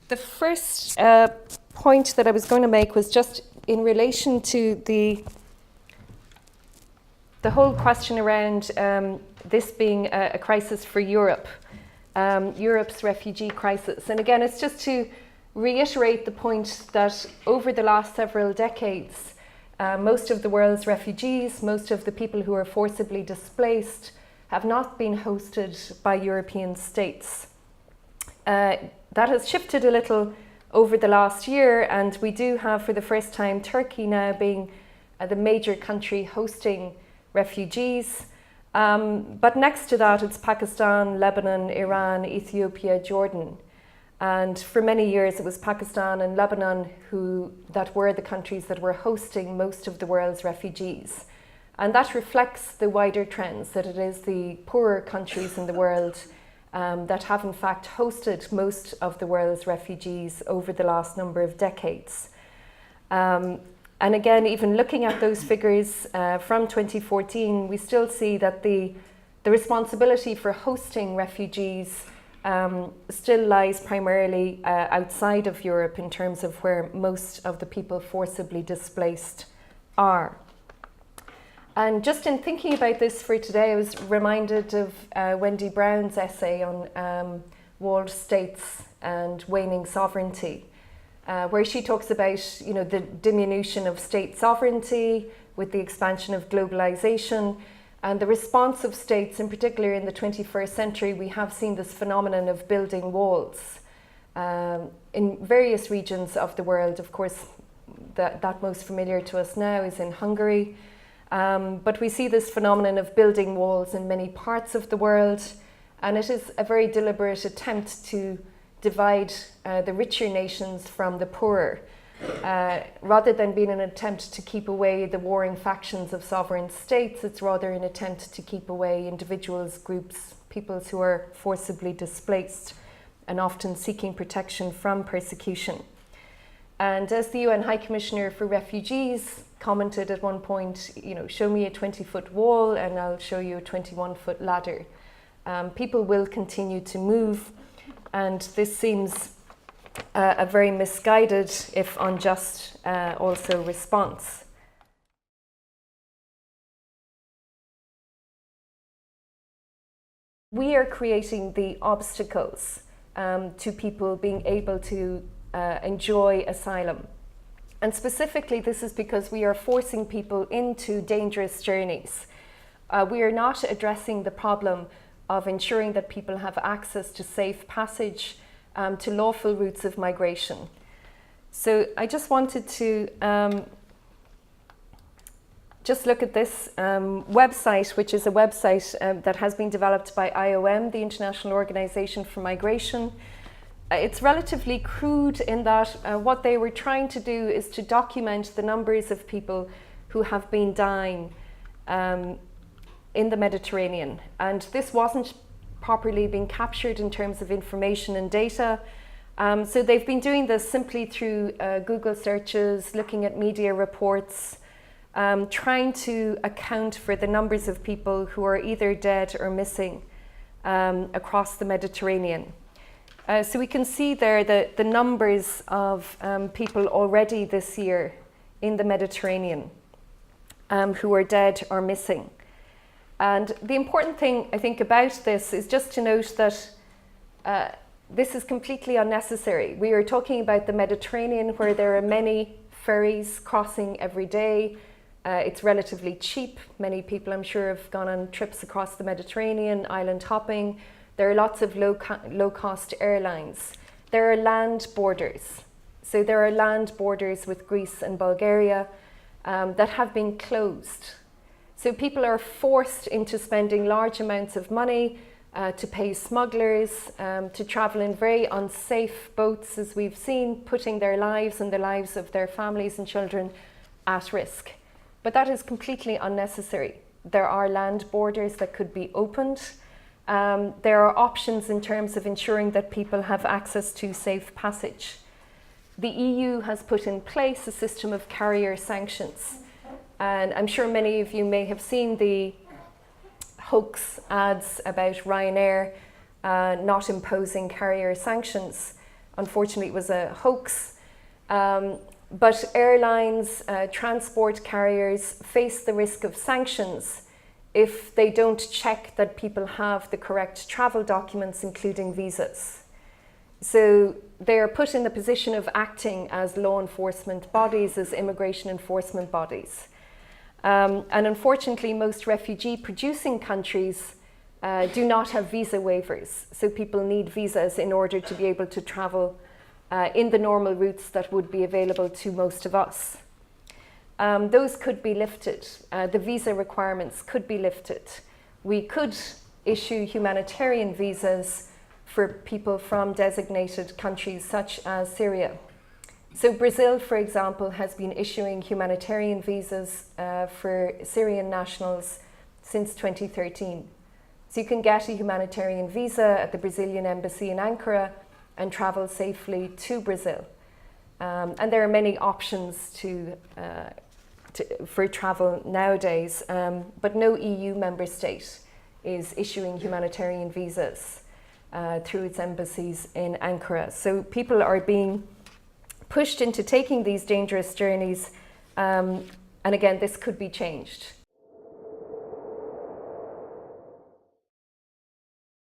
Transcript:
The first point that I was going to make was just in relation to the whole question around this being a crisis for Europe, Europe's refugee crisis. And again, it's just to reiterate the point that over the last several decades, most of the world's refugees, most of the people who are forcibly displaced have not been hosted by European states. That has shifted a little over the last year, and we do have for the first time Turkey now being the major country hosting refugees. But next to that, it's Pakistan, Lebanon, Iran, Ethiopia, Jordan. And for many years, it was Pakistan and Lebanon that were the countries that were hosting most of the world's refugees. And that reflects the wider trends, that it is the poorer countries in the world that have in fact hosted most of the world's refugees over the last number of decades. And again, even looking at those figures from 2014, we still see that the responsibility for hosting refugees still lies primarily outside of Europe in terms of where most of the people forcibly displaced are. And just in thinking about this for today, I was reminded of Wendy Brown's essay on walled states and waning sovereignty, where she talks about, the diminution of state sovereignty with the expansion of globalization and the response of states, in particular in the 21st century. We have seen this phenomenon of building walls in various regions of the world. Of course, that most familiar to us now is in Hungary. But we see this phenomenon of building walls in many parts of the world, and it is a very deliberate attempt to divide the richer nations from the poorer, rather than being an attempt to keep away the warring factions of sovereign states. It's rather an attempt to keep away individuals, groups, peoples who are forcibly displaced and often seeking protection from persecution. And as the UN High Commissioner for Refugees commented at one point, show me a 20-foot wall and I'll show you a 21-foot ladder. People will continue to move, and this seems a very misguided, if unjust, also response. We are creating the obstacles to people being able to enjoy asylum. And specifically, this is because we are forcing people into dangerous journeys. We are not addressing the problem of ensuring that people have access to safe passage, to lawful routes of migration. So I just wanted to just look at this website, which is a website that has been developed by IOM, the International Organization for Migration. It's relatively crude in that what they were trying to do is to document the numbers of people who have been dying in the Mediterranean. And this wasn't properly being captured in terms of information and data. So they've been doing this simply through Google searches, looking at media reports, trying to account for the numbers of people who are either dead or missing across the Mediterranean. So we can see there the numbers of people already this year in the Mediterranean who are dead or missing. And the important thing, I think, about this is just to note that this is completely unnecessary. We are talking about the Mediterranean, where there are many ferries crossing every day. It's relatively cheap. Many people, I'm sure, have gone on trips across the Mediterranean, island hopping. There are lots of low-cost airlines. There are land borders. So there are land borders with Greece and Bulgaria that have been closed. So people are forced into spending large amounts of money to pay smugglers, to travel in very unsafe boats, as we've seen, putting their lives and the lives of their families and children at risk. But that is completely unnecessary. There are land borders that could be opened. There are options in terms of ensuring that people have access to safe passage. The EU has put in place a system of carrier sanctions. And I'm sure many of you may have seen the hoax ads about Ryanair not imposing carrier sanctions. unfortunately it was a hoax. But airlines, transport carriers face the risk of sanctions if they don't check that people have the correct travel documents, including visas. So they are put in the position of acting as law enforcement bodies, as immigration enforcement bodies. And unfortunately, most refugee-producing countries do not have visa waivers. So people need visas in order to be able to travel in the normal routes that would be available to most of us. Those could be lifted. The visa requirements could be lifted. We could issue humanitarian visas for people from designated countries such as Syria. So Brazil, for example, has been issuing humanitarian visas for Syrian nationals since 2013. So you can get a humanitarian visa at the Brazilian embassy in Ankara and travel safely to Brazil. And there are many options for travel nowadays, but no EU member state is issuing humanitarian visas through its embassies in Ankara. So people are being pushed into taking these dangerous journeys, and again, this could be changed.